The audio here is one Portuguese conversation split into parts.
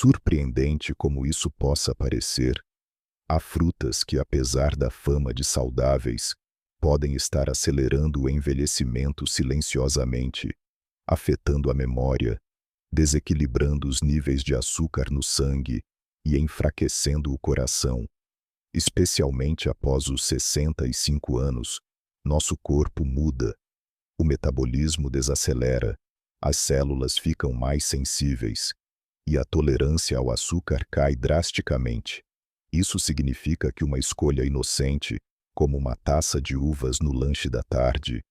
surpreendente como isso possa parecer, há frutas que, apesar da fama de saudáveis, podem estar acelerando o envelhecimento silenciosamente, afetando a memória, desequilibrando os níveis de açúcar no sangue e enfraquecendo o coração. Especialmente após os 65 anos, nosso corpo muda, o metabolismo desacelera, as células ficam mais sensíveis e a tolerância ao açúcar cai drasticamente. Isso significa que uma escolha inocente, como uma taça de uvas no lanche da tarde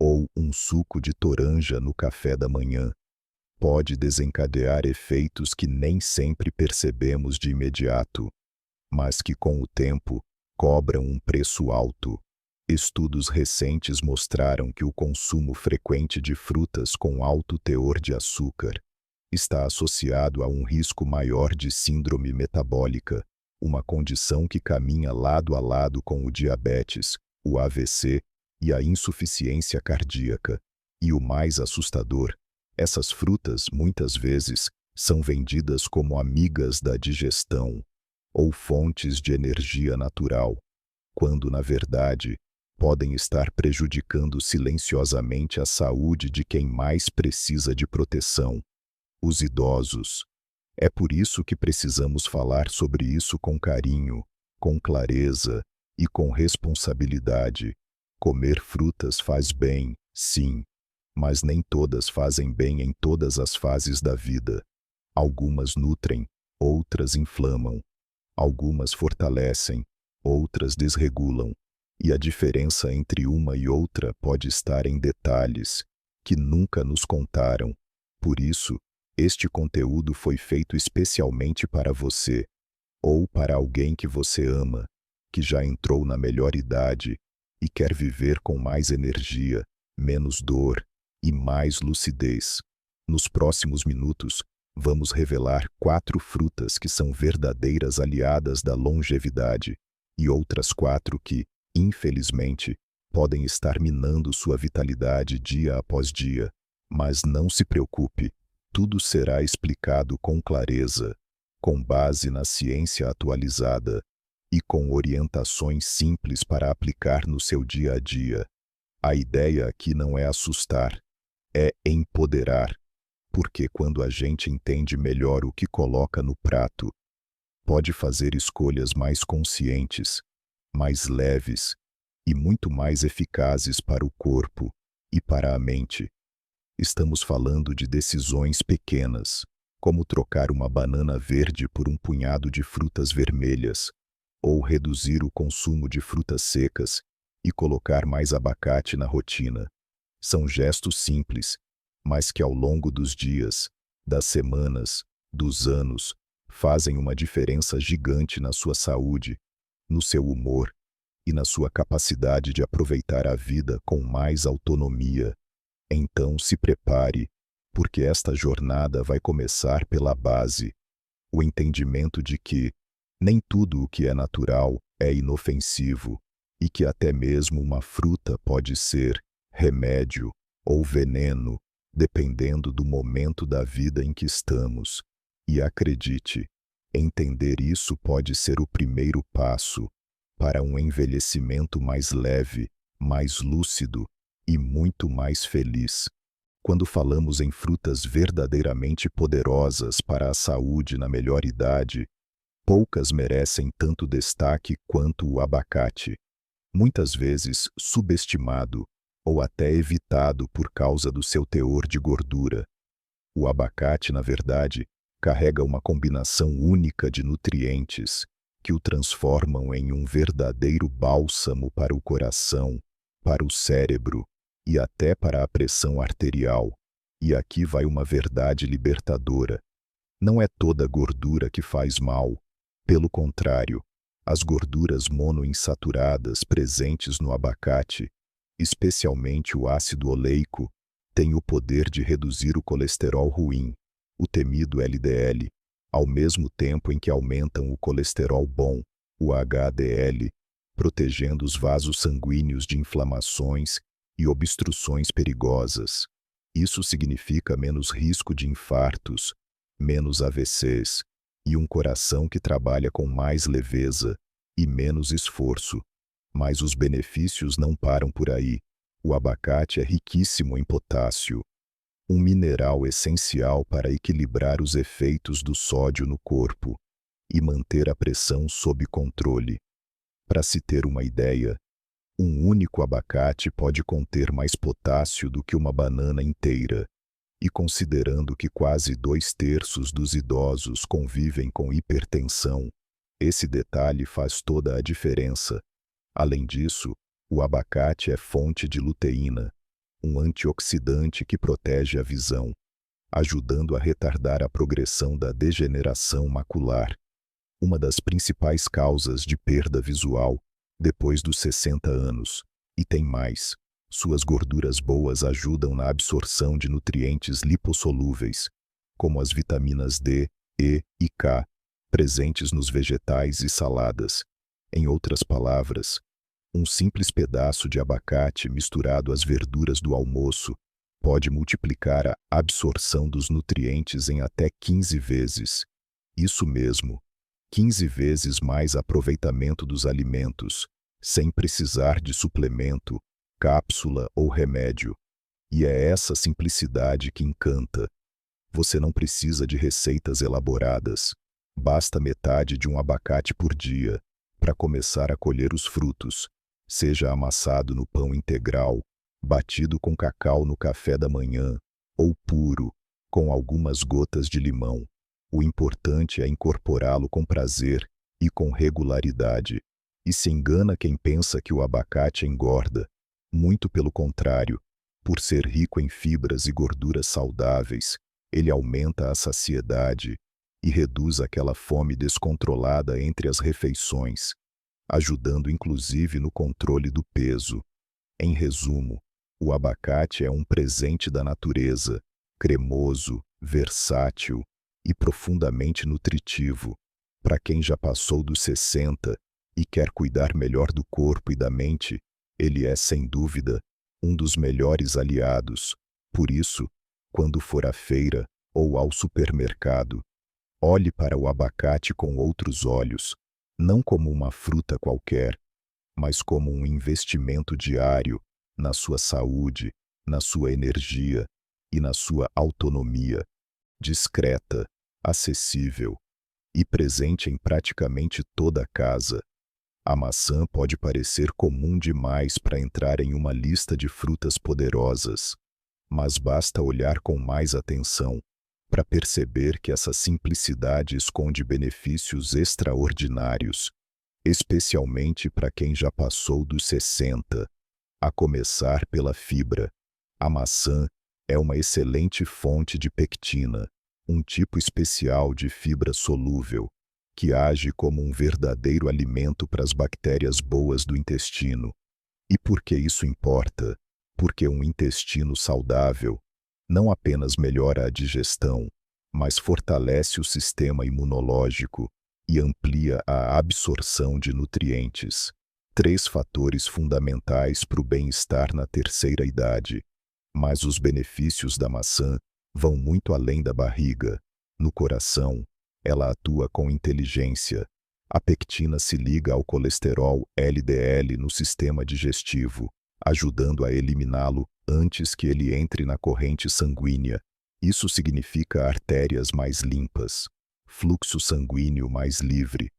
ou um suco de toranja no café da manhã, pode desencadear efeitos que nem sempre percebemos de imediato, mas que com o tempo cobram um preço alto. Estudos recentes mostraram que o consumo frequente de frutas com alto teor de açúcar está associado a um risco maior de síndrome metabólica, uma condição que caminha lado a lado com o diabetes, o AVC e a insuficiência cardíaca. E o mais assustador, essas frutas muitas vezes são vendidas como amigas da digestão ou fontes de energia natural, quando, na verdade, podem estar prejudicando silenciosamente a saúde de quem mais precisa de proteção, os idosos. É por isso que precisamos falar sobre isso com carinho, com clareza e com responsabilidade. Comer frutas faz bem, sim, mas nem todas fazem bem em todas as fases da vida. Algumas nutrem, outras inflamam. Algumas fortalecem, outras desregulam. E a diferença entre uma e outra pode estar em detalhes que nunca nos contaram. Por isso, este conteúdo foi feito especialmente para você, ou para alguém que você ama, que já entrou na melhor idade e quer viver com mais energia, menos dor e mais lucidez. Nos próximos minutos, vamos revelar 4 frutas que são verdadeiras aliadas da longevidade e outras 4 que, infelizmente, podem estar minando sua vitalidade dia após dia. Mas não se preocupe, tudo será explicado com clareza, com base na ciência atualizada e com orientações simples para aplicar no seu dia a dia. A ideia aqui não é assustar, é empoderar, porque quando a gente entende melhor o que coloca no prato, pode fazer escolhas mais conscientes, mais leves e muito mais eficazes para o corpo e para a mente. Estamos falando de decisões pequenas, como trocar uma banana verde por um punhado de frutas vermelhas, ou reduzir o consumo de frutas secas e colocar mais abacate na rotina. São gestos simples, mas que ao longo dos dias, das semanas, dos anos, fazem uma diferença gigante na sua saúde, no seu humor e na sua capacidade de aproveitar a vida com mais autonomia. Então se prepare, porque esta jornada vai começar pela base, o entendimento de que nem tudo o que é natural é inofensivo e que até mesmo uma fruta pode ser remédio ou veneno, dependendo do momento da vida em que estamos. E acredite, entender isso pode ser o primeiro passo para um envelhecimento mais leve, mais lúcido e muito mais feliz. Quando falamos em frutas verdadeiramente poderosas para a saúde na melhor idade, poucas merecem tanto destaque quanto o abacate, muitas vezes subestimado ou até evitado por causa do seu teor de gordura. O abacate, na verdade, carrega uma combinação única de nutrientes que o transformam em um verdadeiro bálsamo para o coração, para o cérebro e até para a pressão arterial. E aqui vai uma verdade libertadora. Não é toda gordura que faz mal. Pelo contrário, as gorduras monoinsaturadas presentes no abacate, especialmente o ácido oleico, têm o poder de reduzir o colesterol ruim, o temido LDL, ao mesmo tempo em que aumentam o colesterol bom, o HDL, protegendo os vasos sanguíneos de inflamações e obstruções perigosas. Isso significa menos risco de infartos, menos AVCs e um coração que trabalha com mais leveza e menos esforço. Mas os benefícios não param por aí. O abacate é riquíssimo em potássio, um mineral essencial para equilibrar os efeitos do sódio no corpo e manter a pressão sob controle. Para se ter uma ideia, um único abacate pode conter mais potássio do que uma banana inteira. E considerando que quase 2/3 dos idosos convivem com hipertensão, esse detalhe faz toda a diferença. Além disso, o abacate é fonte de luteína, um antioxidante que protege a visão, ajudando a retardar a progressão da degeneração macular, uma das principais causas de perda visual depois dos 60 anos. E tem mais. Suas gorduras boas ajudam na absorção de nutrientes lipossolúveis, como as vitaminas D, E e K, presentes nos vegetais e saladas. Em outras palavras, um simples pedaço de abacate misturado às verduras do almoço pode multiplicar a absorção dos nutrientes em até 15 vezes. Isso mesmo, 15 vezes mais aproveitamento dos alimentos, sem precisar de suplemento, cápsula ou remédio. E é essa simplicidade que encanta. Você não precisa de receitas elaboradas. Basta metade de um abacate por dia para começar a colher os frutos, seja amassado no pão integral, batido com cacau no café da manhã, ou puro, com algumas gotas de limão. O importante é incorporá-lo com prazer e com regularidade. E se engana quem pensa que o abacate engorda. Muito pelo contrário, por ser rico em fibras e gorduras saudáveis, ele aumenta a saciedade e reduz aquela fome descontrolada entre as refeições, ajudando inclusive no controle do peso. Em resumo, o abacate é um presente da natureza, cremoso, versátil e profundamente nutritivo. Para quem já passou dos 60 e quer cuidar melhor do corpo e da mente, ele é, sem dúvida, um dos melhores aliados. Por isso, quando for à feira ou ao supermercado, olhe para o abacate com outros olhos, não como uma fruta qualquer, mas como um investimento diário na sua saúde, na sua energia e na sua autonomia. Discreta, acessível e presente em praticamente toda a casa. A maçã pode parecer comum demais para entrar em uma lista de frutas poderosas, mas basta olhar com mais atenção para perceber que essa simplicidade esconde benefícios extraordinários, especialmente para quem já passou dos 60. A começar pela fibra. A maçã é uma excelente fonte de pectina, um tipo especial de fibra solúvel, que age como um verdadeiro alimento para as bactérias boas do intestino. E por que isso importa? Porque um intestino saudável não apenas melhora a digestão, mas fortalece o sistema imunológico e amplia a absorção de nutrientes. 3 fatores fundamentais para o bem-estar na terceira idade. Mas os benefícios da maçã vão muito além da barriga. No coração, ela atua com inteligência. A pectina se liga ao colesterol LDL no sistema digestivo, ajudando a eliminá-lo antes que ele entre na corrente sanguínea. Isso significa artérias mais limpas, fluxo sanguíneo mais livre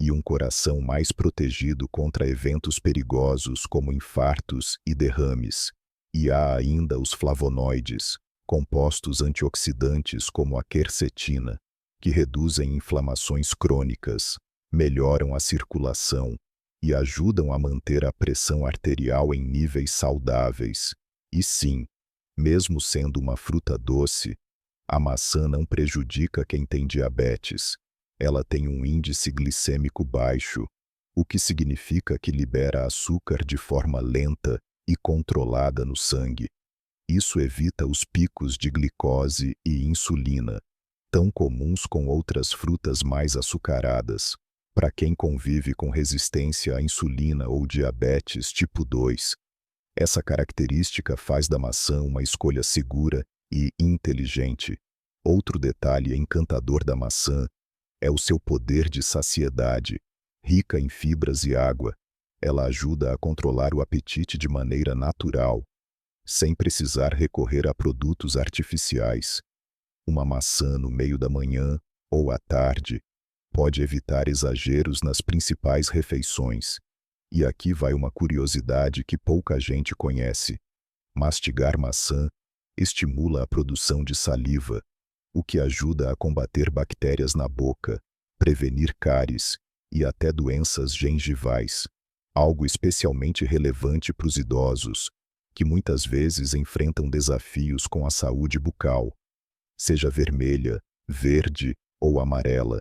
e um coração mais protegido contra eventos perigosos como infartos e derrames. E há ainda os flavonoides, compostos antioxidantes como a quercetina, que reduzem inflamações crônicas, melhoram a circulação e ajudam a manter a pressão arterial em níveis saudáveis. E sim, mesmo sendo uma fruta doce, a maçã não prejudica quem tem diabetes. Ela tem um índice glicêmico baixo, o que significa que libera açúcar de forma lenta e controlada no sangue. Isso evita os picos de glicose e insulina, tão comuns com outras frutas mais açucaradas. Para quem convive com resistência à insulina ou diabetes tipo 2, essa característica faz da maçã uma escolha segura e inteligente. Outro detalhe encantador da maçã É o seu poder de saciedade, rica em fibras e água. Ela ajuda a controlar o apetite de maneira natural, sem precisar recorrer a produtos artificiais. Uma maçã no meio da manhã ou à tarde pode evitar exageros nas principais refeições. E aqui vai uma curiosidade que pouca gente conhece. Mastigar maçã estimula a produção de saliva, o que ajuda a combater bactérias na boca, prevenir cáries e até doenças gengivais. Algo especialmente relevante para os idosos, que muitas vezes enfrentam desafios com a saúde bucal. Seja vermelha, verde ou amarela,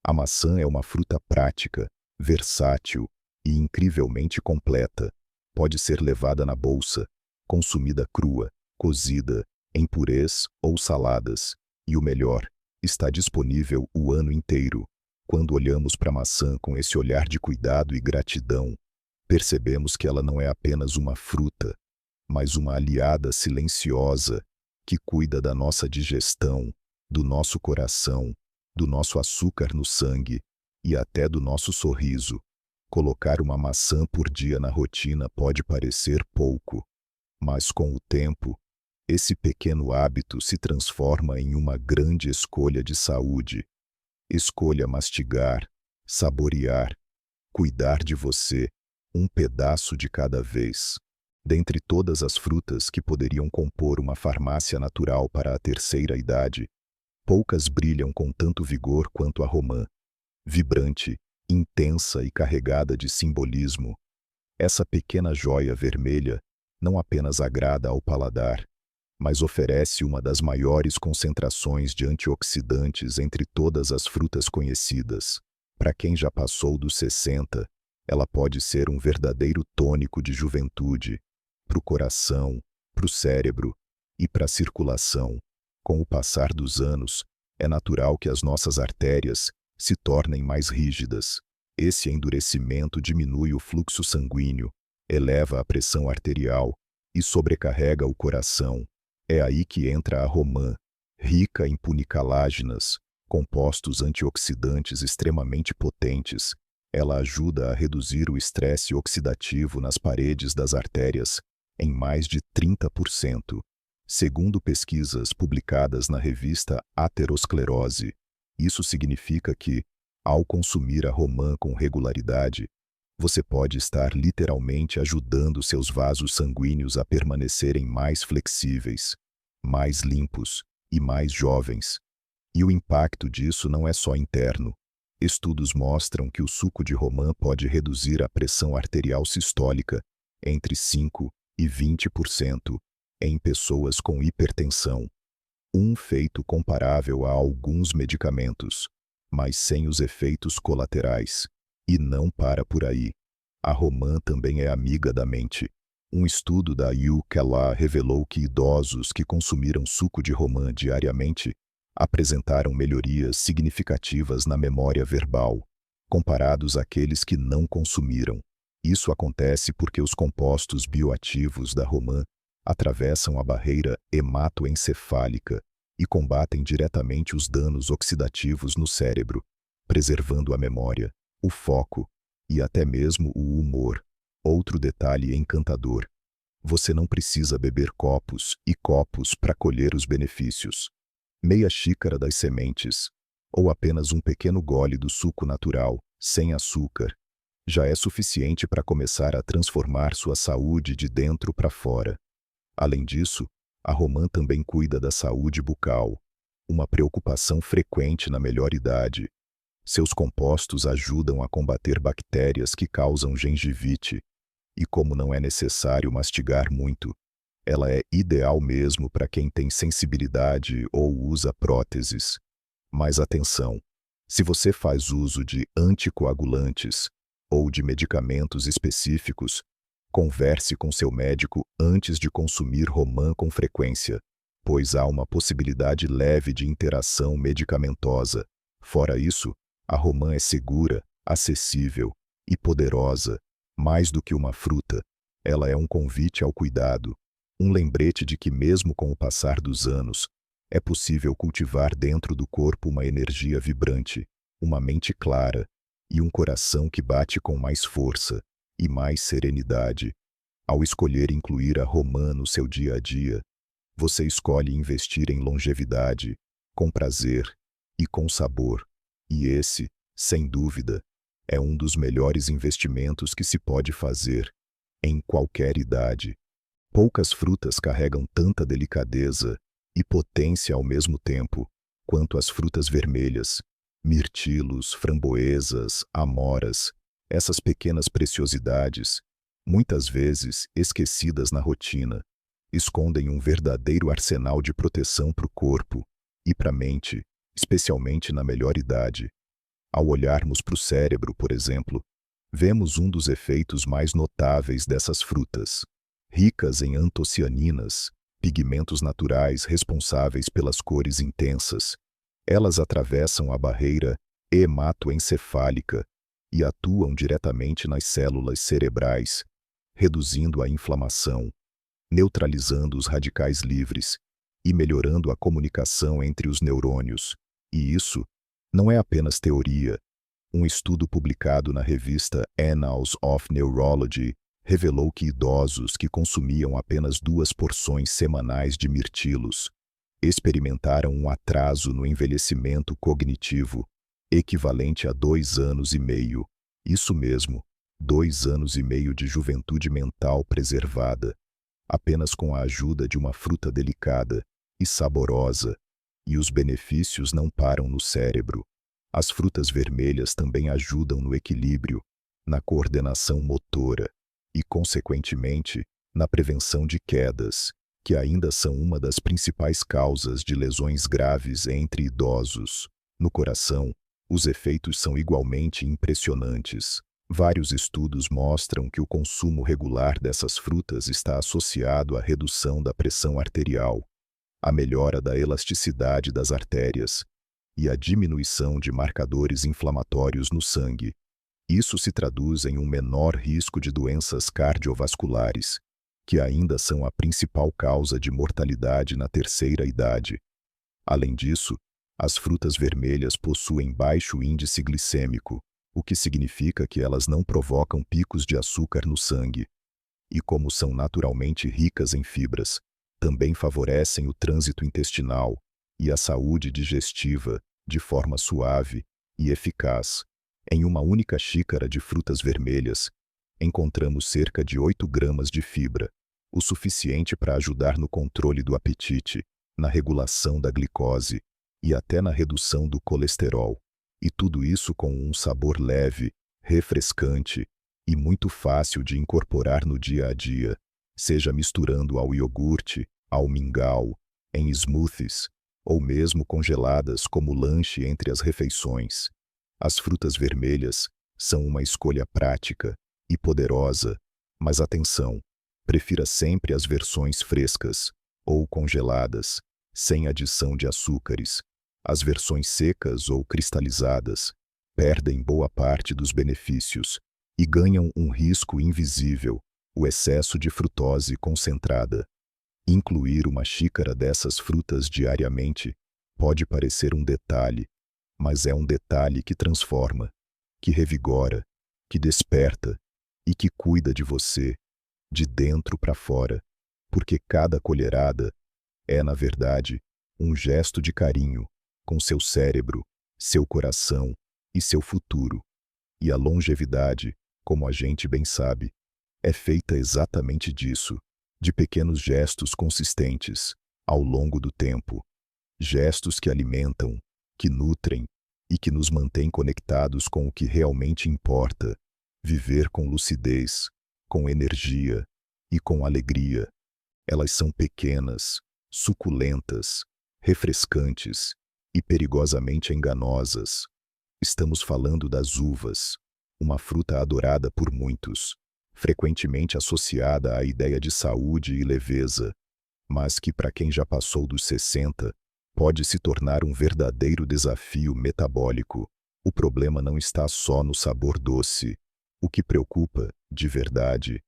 a maçã é uma fruta prática, versátil e incrivelmente completa. Pode ser levada na bolsa, consumida crua, cozida, em purês ou saladas. E o melhor, está disponível o ano inteiro. Quando olhamos para a maçã com esse olhar de cuidado e gratidão, percebemos que ela não é apenas uma fruta, mas uma aliada silenciosa que cuida da nossa digestão, do nosso coração, do nosso açúcar no sangue e até do nosso sorriso. Colocar uma maçã por dia na rotina pode parecer pouco, mas com o tempo, esse pequeno hábito se transforma em uma grande escolha de saúde. Escolha mastigar, saborear, cuidar de você, um pedaço de cada vez. Dentre todas as frutas que poderiam compor uma farmácia natural para a terceira idade, poucas brilham com tanto vigor quanto a romã. Vibrante, intensa e carregada de simbolismo, essa pequena joia vermelha não apenas agrada ao paladar, mas oferece uma das maiores concentrações de antioxidantes entre todas as frutas conhecidas. Para quem já passou dos 60, ela pode ser um verdadeiro tônico de juventude, para o coração, para o cérebro e para a circulação. Com o passar dos anos, é natural que as nossas artérias se tornem mais rígidas. Esse endurecimento diminui o fluxo sanguíneo, eleva a pressão arterial e sobrecarrega o coração. É aí que entra a romã, rica em punicaláginas, compostos antioxidantes extremamente potentes. Ela ajuda a reduzir o estresse oxidativo nas paredes das artérias em mais de 30%. Segundo pesquisas publicadas na revista Aterosclerose, isso significa que, ao consumir a romã com regularidade, você pode estar literalmente ajudando seus vasos sanguíneos a permanecerem mais flexíveis, mais limpos e mais jovens. E o impacto disso não é só interno. Estudos mostram que o suco de romã pode reduzir a pressão arterial sistólica entre 5% e 20% em pessoas com hipertensão. Um feito comparável a alguns medicamentos, mas sem os efeitos colaterais. E não para por aí. A romã também é amiga da mente. Um estudo da UCLA revelou que idosos que consumiram suco de romã diariamente apresentaram melhorias significativas na memória verbal, comparados àqueles que não consumiram. Isso acontece porque os compostos bioativos da romã atravessam a barreira hematoencefálica e combatem diretamente os danos oxidativos no cérebro, preservando a memória, o foco e até mesmo o humor. Outro detalhe encantador: você não precisa beber copos e copos para colher os benefícios. Meia xícara das sementes, ou apenas um pequeno gole do suco natural, sem açúcar, já é suficiente para começar a transformar sua saúde de dentro para fora. Além disso, a romã também cuida da saúde bucal, uma preocupação frequente na melhor idade. Seus compostos ajudam a combater bactérias que causam gengivite, e como não é necessário mastigar muito, ela é ideal mesmo para quem tem sensibilidade ou usa próteses. Mas atenção, se você faz uso de anticoagulantes ou de medicamentos específicos, converse com seu médico antes de consumir romã com frequência, pois há uma possibilidade leve de interação medicamentosa. Fora isso, a romã é segura, acessível e poderosa. Mais do que uma fruta, ela é um convite ao cuidado, um lembrete de que mesmo com o passar dos anos, é possível cultivar dentro do corpo uma energia vibrante, uma mente clara e um coração que bate com mais força e mais serenidade. Ao escolher incluir a romã no seu dia a dia, você escolhe investir em longevidade, com prazer e com sabor. E esse, sem dúvida, é um dos melhores investimentos que se pode fazer, em qualquer idade. Poucas frutas carregam tanta delicadeza e potência ao mesmo tempo quanto as frutas vermelhas, mirtilos, framboesas, amoras, essas pequenas preciosidades, muitas vezes esquecidas na rotina, escondem um verdadeiro arsenal de proteção para o corpo e para a mente, especialmente na melhor idade. Ao olharmos para o cérebro, por exemplo, vemos um dos efeitos mais notáveis dessas frutas. Ricas em antocianinas, pigmentos naturais responsáveis pelas cores intensas, elas atravessam a barreira hematoencefálica e atuam diretamente nas células cerebrais, reduzindo a inflamação, neutralizando os radicais livres e melhorando a comunicação entre os neurônios. E isso não é apenas teoria. Um estudo publicado na revista Annals of Neurology revelou que idosos que consumiam apenas 2 porções semanais de mirtilos experimentaram um atraso no envelhecimento cognitivo, equivalente a 2 anos e meio. Isso mesmo, 2 anos e meio de juventude mental preservada, apenas com a ajuda de uma fruta delicada e saborosa. E os benefícios não param no cérebro. As frutas vermelhas também ajudam no equilíbrio, na coordenação motora e, consequentemente, na prevenção de quedas, que ainda são uma das principais causas de lesões graves entre idosos. No coração, os efeitos são igualmente impressionantes. Vários estudos mostram que o consumo regular dessas frutas está associado à redução da pressão arterial, à melhora da elasticidade das artérias e à diminuição de marcadores inflamatórios no sangue. Isso se traduz em um menor risco de doenças cardiovasculares, que ainda são a principal causa de mortalidade na terceira idade. Além disso, as frutas vermelhas possuem baixo índice glicêmico, o que significa que elas não provocam picos de açúcar no sangue. E como são naturalmente ricas em fibras, também favorecem o trânsito intestinal e a saúde digestiva de forma suave e eficaz. Em uma única xícara de frutas vermelhas, encontramos cerca de 8 gramas de fibra, o suficiente para ajudar no controle do apetite, na regulação da glicose e até na redução do colesterol. E tudo isso com um sabor leve, refrescante e muito fácil de incorporar no dia a dia, seja misturando ao iogurte, ao mingau, em smoothies, ou mesmo congeladas como lanche entre as refeições. As frutas vermelhas são uma escolha prática e poderosa, mas atenção, prefira sempre as versões frescas ou congeladas, sem adição de açúcares. As versões secas ou cristalizadas perdem boa parte dos benefícios e ganham um risco invisível, o excesso de frutose concentrada. Incluir uma xícara dessas frutas diariamente pode parecer um detalhe, mas é um detalhe que transforma, que revigora, que desperta e que cuida de você, de dentro para fora, porque cada colherada é, na verdade, um gesto de carinho com seu cérebro, seu coração e seu futuro. E a longevidade, como a gente bem sabe, é feita exatamente disso, de pequenos gestos consistentes, ao longo do tempo. Gestos que alimentam, que nutrem e que nos mantêm conectados com o que realmente importa, viver com lucidez, com energia e com alegria. Elas são pequenas, suculentas, refrescantes e perigosamente enganosas. Estamos falando das uvas, uma fruta adorada por muitos, frequentemente associada à ideia de saúde e leveza, mas que para quem já passou dos 60, pode se tornar um verdadeiro desafio metabólico. O problema não está só no sabor doce. O que preocupa, de verdade,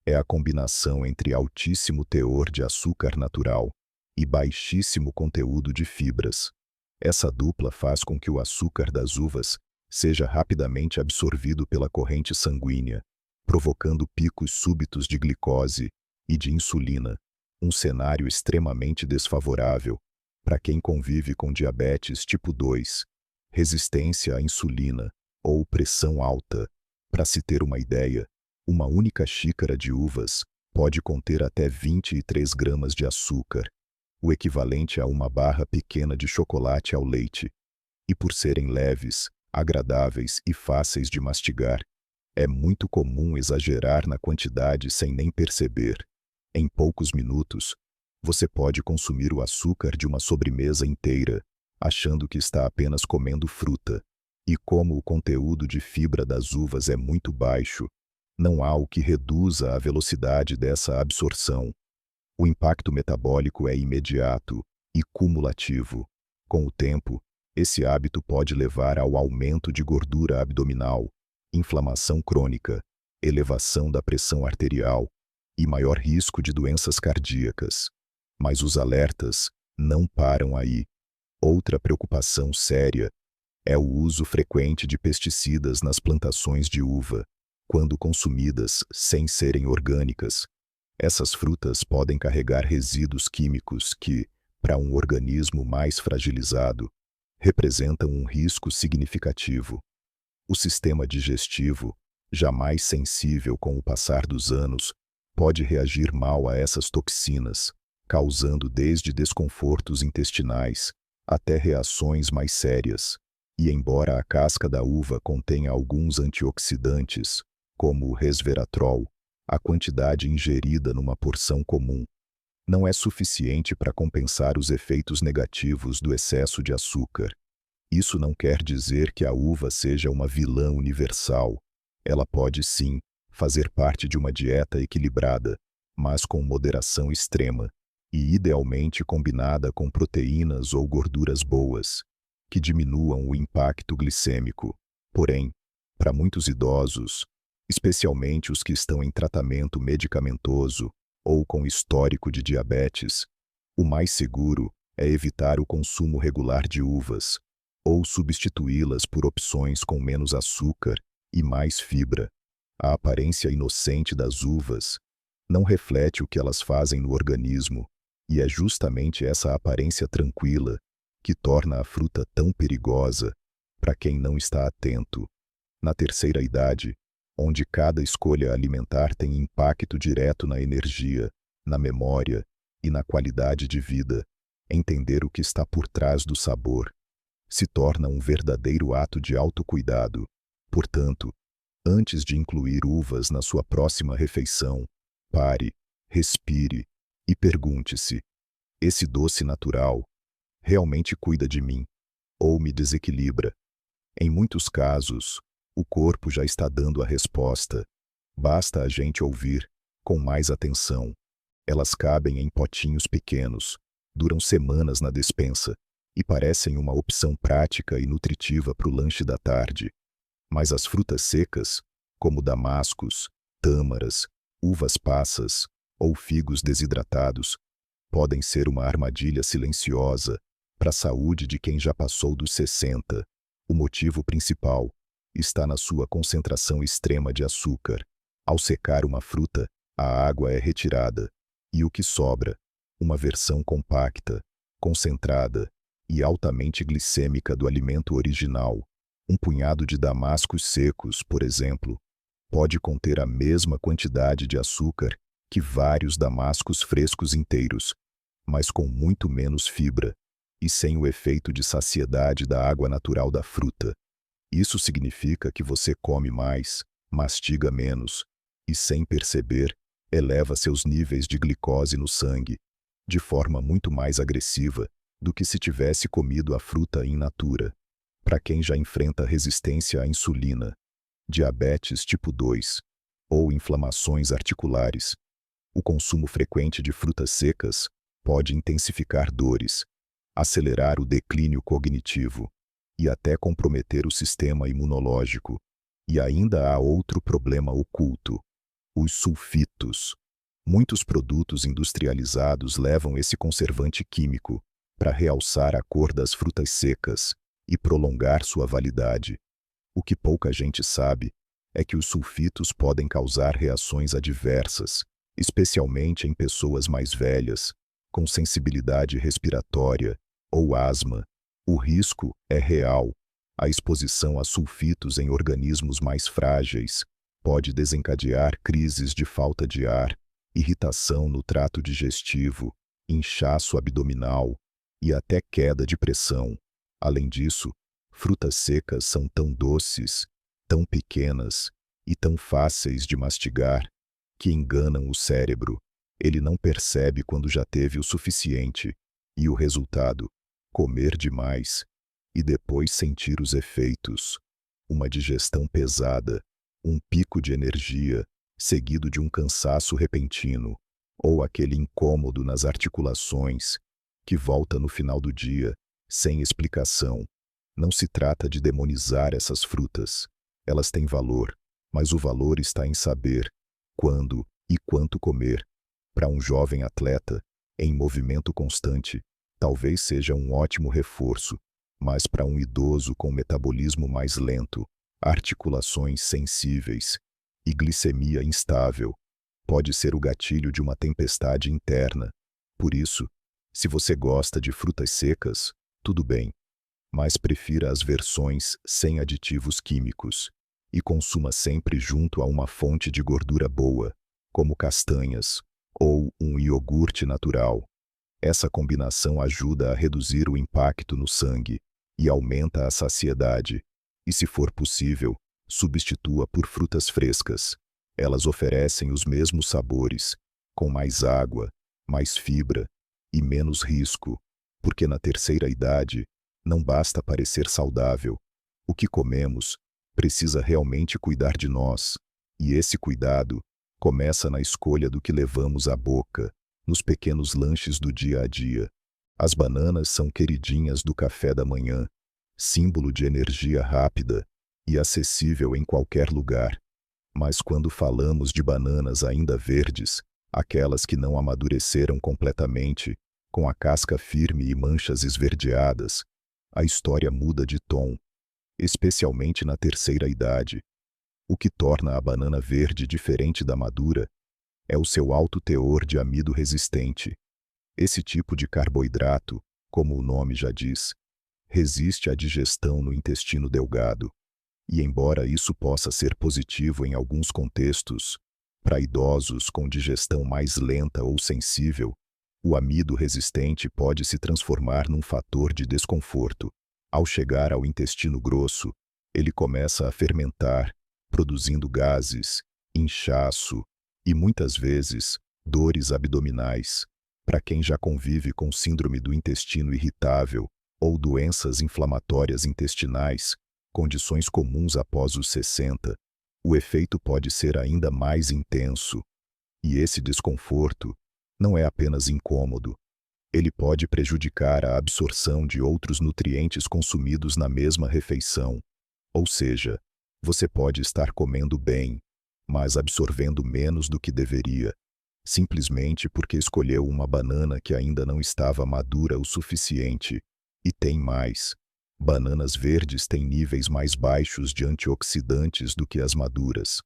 é a combinação entre altíssimo teor de açúcar natural e baixíssimo conteúdo de fibras. Essa dupla faz com que o açúcar das uvas seja rapidamente absorvido pela corrente sanguínea, provocando picos súbitos de glicose e de insulina, um cenário extremamente desfavorável para quem convive com diabetes tipo 2, resistência à insulina ou pressão alta. Para se ter uma ideia, uma única xícara de uvas pode conter até 23 gramas de açúcar, o equivalente a uma barra pequena de chocolate ao leite. E por serem leves, agradáveis e fáceis de mastigar, é muito comum exagerar na quantidade sem nem perceber. Em poucos minutos, você pode consumir o açúcar de uma sobremesa inteira, achando que está apenas comendo fruta. E como o conteúdo de fibra das uvas é muito baixo, não há o que reduza a velocidade dessa absorção. O impacto metabólico é imediato e cumulativo. Com o tempo, esse hábito pode levar ao aumento de gordura abdominal, inflamação crônica, elevação da pressão arterial e maior risco de doenças cardíacas. Mas os alertas não param aí. Outra preocupação séria é o uso frequente de pesticidas nas plantações de uva, quando consumidas sem serem orgânicas. Essas frutas podem carregar resíduos químicos que, para um organismo mais fragilizado, representam um risco significativo. O sistema digestivo, já mais sensível com o passar dos anos, pode reagir mal a essas toxinas, causando desde desconfortos intestinais até reações mais sérias. E embora a casca da uva contenha alguns antioxidantes, como o resveratrol, a quantidade ingerida numa porção comum não é suficiente para compensar os efeitos negativos do excesso de açúcar. Isso não quer dizer que a uva seja uma vilã universal. Ela pode sim fazer parte de uma dieta equilibrada, mas com moderação extrema, e idealmente combinada com proteínas ou gorduras boas, que diminuam o impacto glicêmico. Porém, para muitos idosos, especialmente os que estão em tratamento medicamentoso ou com histórico de diabetes, o mais seguro é evitar o consumo regular de uvas, ou substituí-las por opções com menos açúcar e mais fibra. A aparência inocente das uvas não reflete o que elas fazem no organismo, e é justamente essa aparência tranquila que torna a fruta tão perigosa para quem não está atento. Na terceira idade, onde cada escolha alimentar tem impacto direto na energia, na memória e na qualidade de vida, entender o que está por trás do sabor se torna um verdadeiro ato de autocuidado. Portanto, antes de incluir uvas na sua próxima refeição, pare, respire e pergunte-se: esse doce natural realmente cuida de mim ou me desequilibra? Em muitos casos, o corpo já está dando a resposta. Basta a gente ouvir com mais atenção. Elas cabem em potinhos pequenos, duram semanas na despensa e parecem uma opção prática e nutritiva para o lanche da tarde. Mas as frutas secas, como damascos, tâmaras, uvas passas ou figos desidratados, podem ser uma armadilha silenciosa para a saúde de quem já passou dos 60. O motivo principal está na sua concentração extrema de açúcar. Ao secar uma fruta, a água é retirada, e o que sobra? Uma versão compacta, concentrada e altamente glicêmica do alimento original. Um punhado de damascos secos, por exemplo, pode conter a mesma quantidade de açúcar que vários damascos frescos inteiros, mas com muito menos fibra e sem o efeito de saciedade da água natural da fruta. Isso significa que você come mais, mastiga menos e, sem perceber, eleva seus níveis de glicose no sangue, de forma muito mais agressiva do que se tivesse comido a fruta in natura. Para quem já enfrenta resistência à insulina, diabetes tipo 2 ou inflamações articulares, o consumo frequente de frutas secas pode intensificar dores, acelerar o declínio cognitivo e até comprometer o sistema imunológico. E ainda há outro problema oculto: os sulfitos. Muitos produtos industrializados levam esse conservante químico, para realçar a cor das frutas secas e prolongar sua validade. O que pouca gente sabe é que os sulfitos podem causar reações adversas, especialmente em pessoas mais velhas, com sensibilidade respiratória ou asma. O risco é real. A exposição a sulfitos em organismos mais frágeis pode desencadear crises de falta de ar, irritação no trato digestivo, inchaço abdominal e até queda de pressão. Além disso, frutas secas são tão doces, tão pequenas e tão fáceis de mastigar que enganam o cérebro. Ele não percebe quando já teve o suficiente. E o resultado? Comer demais e depois sentir os efeitos. Uma digestão pesada, um pico de energia, seguido de um cansaço repentino, ou aquele incômodo nas articulações, que volta no final do dia, sem explicação. Não se trata de demonizar essas frutas. Elas têm valor, mas o valor está em saber quando e quanto comer. Para um jovem atleta, em movimento constante, talvez seja um ótimo reforço, mas para um idoso com metabolismo mais lento, articulações sensíveis e glicemia instável, pode ser o gatilho de uma tempestade interna. Por isso, se você gosta de frutas secas, tudo bem, mas prefira as versões sem aditivos químicos e consuma sempre junto a uma fonte de gordura boa, como castanhas ou um iogurte natural. Essa combinação ajuda a reduzir o impacto no sangue e aumenta a saciedade. E, se for possível, substitua por frutas frescas. Elas oferecem os mesmos sabores, com mais água, mais fibra e menos risco, porque na terceira idade não basta parecer saudável. O que comemos precisa realmente cuidar de nós, e esse cuidado começa na escolha do que levamos à boca, nos pequenos lanches do dia a dia. As bananas são queridinhas do café da manhã, símbolo de energia rápida e acessível em qualquer lugar. Mas quando falamos de bananas ainda verdes, aquelas que não amadureceram completamente, com a casca firme e manchas esverdeadas, a história muda de tom, especialmente na terceira idade. O que torna a banana verde diferente da madura é o seu alto teor de amido resistente. Esse tipo de carboidrato, como o nome já diz, resiste à digestão no intestino delgado. E embora isso possa ser positivo em alguns contextos, para idosos com digestão mais lenta ou sensível, o amido resistente pode se transformar num fator de desconforto. Ao chegar ao intestino grosso, ele começa a fermentar, produzindo gases, inchaço e, muitas vezes, dores abdominais. Para quem já convive com síndrome do intestino irritável ou doenças inflamatórias intestinais, condições comuns após os 60, o efeito pode ser ainda mais intenso. E esse desconforto não é apenas incômodo. Ele pode prejudicar a absorção de outros nutrientes consumidos na mesma refeição. Ou seja, você pode estar comendo bem, mas absorvendo menos do que deveria, simplesmente porque escolheu uma banana que ainda não estava madura o suficiente. E tem mais. Bananas verdes têm níveis mais baixos de antioxidantes do que as maduras.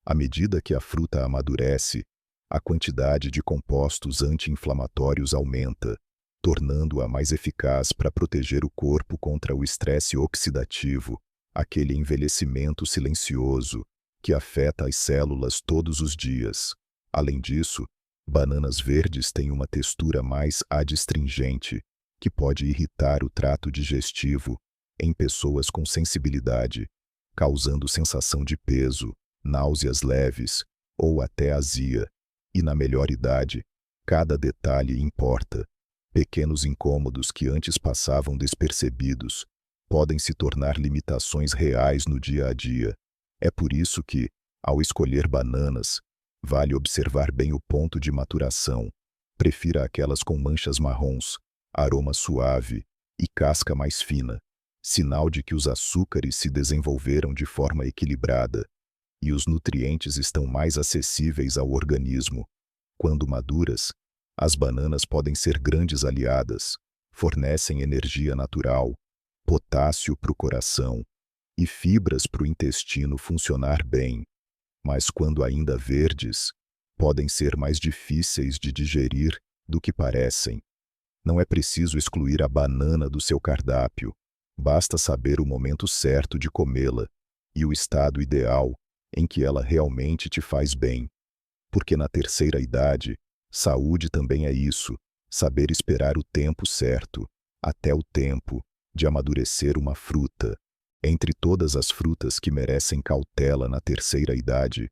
À medida que a fruta amadurece, a quantidade de compostos anti-inflamatórios aumenta, tornando-a mais eficaz para proteger o corpo contra o estresse oxidativo, aquele envelhecimento silencioso que afeta as células todos os dias. Além disso, bananas verdes têm uma textura mais adstringente, que pode irritar o trato digestivo em pessoas com sensibilidade, causando sensação de peso, náuseas leves ou até azia. E na melhor idade, cada detalhe importa. Pequenos incômodos que antes passavam despercebidos podem se tornar limitações reais no dia a dia. É por isso que, ao escolher bananas, vale observar bem o ponto de maturação. Prefira aquelas com manchas marrons, aroma suave e casca mais fina, sinal de que os açúcares se desenvolveram de forma equilibrada e os nutrientes estão mais acessíveis ao organismo. Quando maduras, as bananas podem ser grandes aliadas, fornecem energia natural, potássio para o coração e fibras para o intestino funcionar bem, mas quando ainda verdes, podem ser mais difíceis de digerir do que parecem. Não é preciso excluir a banana do seu cardápio, basta saber o momento certo de comê-la e o estado ideal em que ela realmente te faz bem. Porque na terceira idade, saúde também é isso, saber esperar o tempo certo, até o tempo de amadurecer uma fruta. Entre todas as frutas que merecem cautela na terceira idade,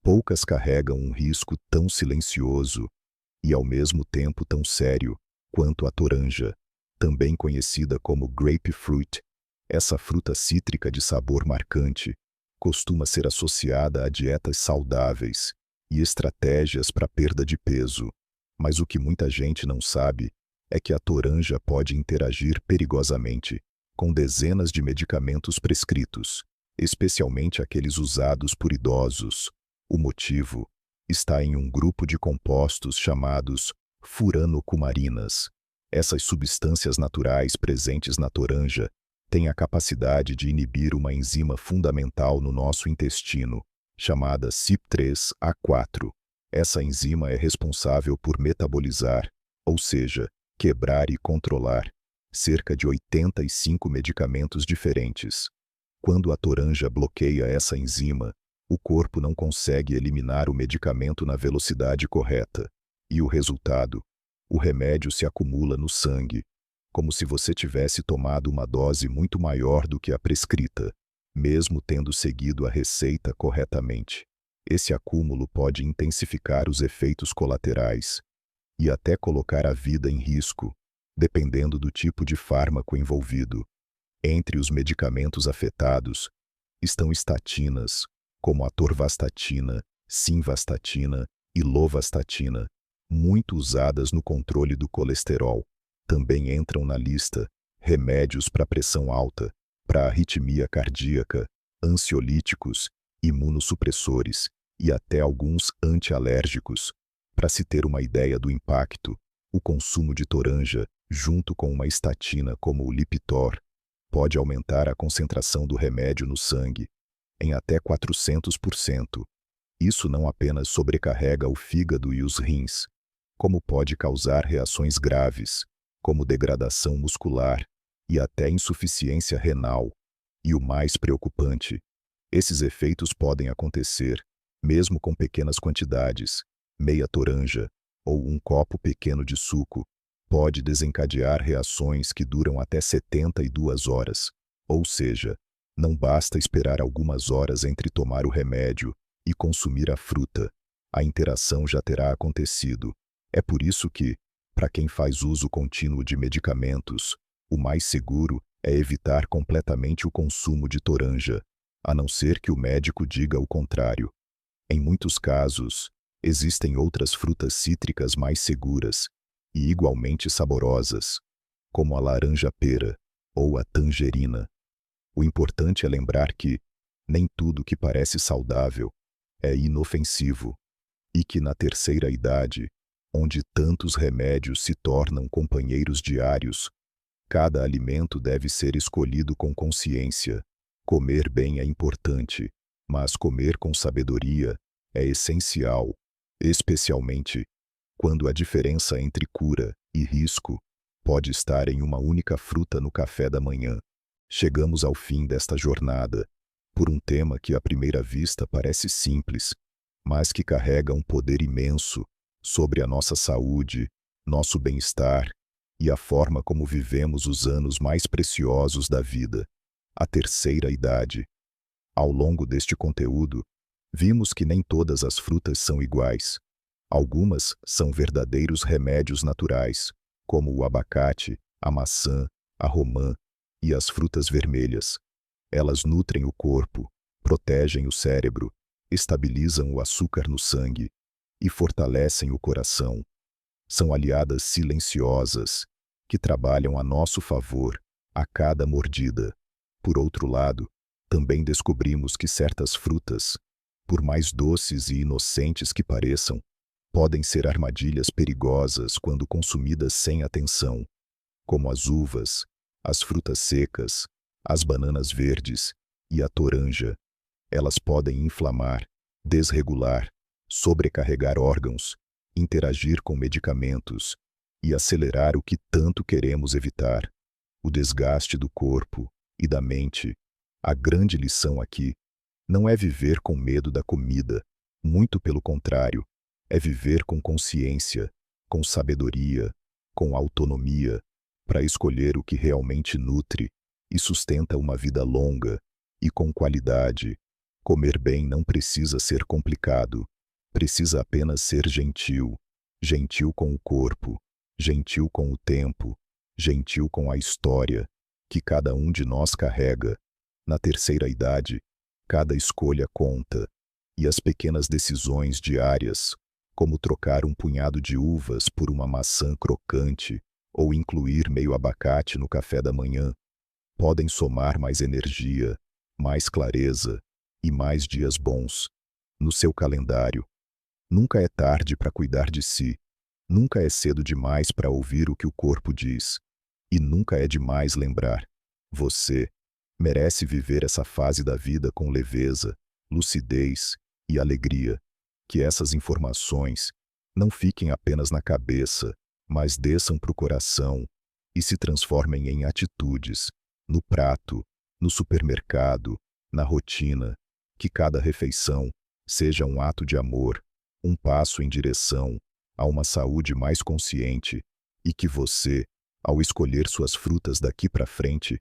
poucas carregam um risco tão silencioso e ao mesmo tempo tão sério quanto a toranja, também conhecida como grapefruit. Essa fruta cítrica de sabor marcante costuma ser associada a dietas saudáveis e estratégias para perda de peso. Mas o que muita gente não sabe é que a toranja pode interagir perigosamente com dezenas de medicamentos prescritos, especialmente aqueles usados por idosos. O motivo está em um grupo de compostos chamados furanocumarinas. Essas substâncias naturais presentes na toranja têm a capacidade de inibir uma enzima fundamental no nosso intestino, chamada CYP3A4. Essa enzima é responsável por metabolizar, ou seja, quebrar e controlar, cerca de 85 medicamentos diferentes. Quando a toranja bloqueia essa enzima, o corpo não consegue eliminar o medicamento na velocidade correta, e o resultado? O remédio se acumula no sangue, como se você tivesse tomado uma dose muito maior do que a prescrita, mesmo tendo seguido a receita corretamente. Esse acúmulo pode intensificar os efeitos colaterais e até colocar a vida em risco, dependendo do tipo de fármaco envolvido. Entre os medicamentos afetados estão estatinas, como a atorvastatina, simvastatina e lovastatina, muito usadas no controle do colesterol. Também entram na lista remédios para pressão alta, para arritmia cardíaca, ansiolíticos, imunossupressores e até alguns antialérgicos. Para se ter uma ideia do impacto, o consumo de toranja, junto com uma estatina como o Lipitor, pode aumentar a concentração do remédio no sangue em até 400%. Isso não apenas sobrecarrega o fígado e os rins, como pode causar reações graves, como degradação muscular e até insuficiência renal. E o mais preocupante, esses efeitos podem acontecer, mesmo com pequenas quantidades. Meia toranja, ou um copo pequeno de suco, pode desencadear reações que duram até 72 horas. Ou seja, não basta esperar algumas horas entre tomar o remédio e consumir a fruta. A interação já terá acontecido. É por isso que, para quem faz uso contínuo de medicamentos, o mais seguro é evitar completamente o consumo de toranja, a não ser que o médico diga o contrário. Em muitos casos, existem outras frutas cítricas mais seguras e igualmente saborosas, como a laranja-pera ou a tangerina. O importante é lembrar que nem tudo que parece saudável é inofensivo e que na terceira idade, onde tantos remédios se tornam companheiros diários, cada alimento deve ser escolhido com consciência. Comer bem é importante, mas comer com sabedoria é essencial, especialmente quando a diferença entre cura e risco pode estar em uma única fruta no café da manhã. Chegamos ao fim desta jornada, por um tema que à primeira vista parece simples, mas que carrega um poder imenso sobre a nossa saúde, nosso bem-estar e a forma como vivemos os anos mais preciosos da vida, a terceira idade. Ao longo deste conteúdo, vimos que nem todas as frutas são iguais. Algumas são verdadeiros remédios naturais, como o abacate, a maçã, a romã e as frutas vermelhas. Elas nutrem o corpo, protegem o cérebro, estabilizam o açúcar no sangue e fortalecem o coração. São aliadas silenciosas, que trabalham a nosso favor a cada mordida. Por outro lado, também descobrimos que certas frutas, por mais doces e inocentes que pareçam, podem ser armadilhas perigosas quando consumidas sem atenção. como as uvas, as frutas secas, as bananas verdes e a toranja. Elas podem inflamar, desregular, sobrecarregar órgãos, interagir com medicamentos e acelerar o que tanto queremos evitar, o desgaste do corpo e da mente. A grande lição aqui não é viver com medo da comida, muito pelo contrário, é viver com consciência, com sabedoria, com autonomia, para escolher o que realmente nutre e sustenta uma vida longa e com qualidade. Comer bem não precisa ser complicado, precisa apenas ser gentil, gentil com o corpo, gentil com o tempo, gentil com a história que cada um de nós carrega. Na terceira idade, cada escolha conta, e as pequenas decisões diárias, como trocar um punhado de uvas por uma maçã crocante ou incluir meio abacate no café da manhã, podem somar mais energia, mais clareza e mais dias bons no seu calendário. Nunca é tarde para cuidar de si, nunca é cedo demais para ouvir o que o corpo diz, e nunca é demais lembrar: você merece viver essa fase da vida com leveza, lucidez e alegria. Que essas informações não fiquem apenas na cabeça, mas desçam para o coração e se transformem em atitudes, no prato, no supermercado, na rotina. Que cada refeição seja um ato de amor, um passo em direção a uma saúde mais consciente, e que você, ao escolher suas frutas daqui para frente,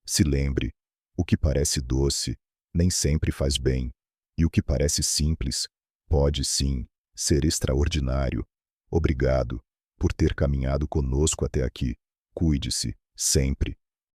se lembre: o que parece doce nem sempre faz bem, e o que parece simples pode sim ser extraordinário. Obrigado por ter caminhado conosco até aqui. Cuide-se, sempre.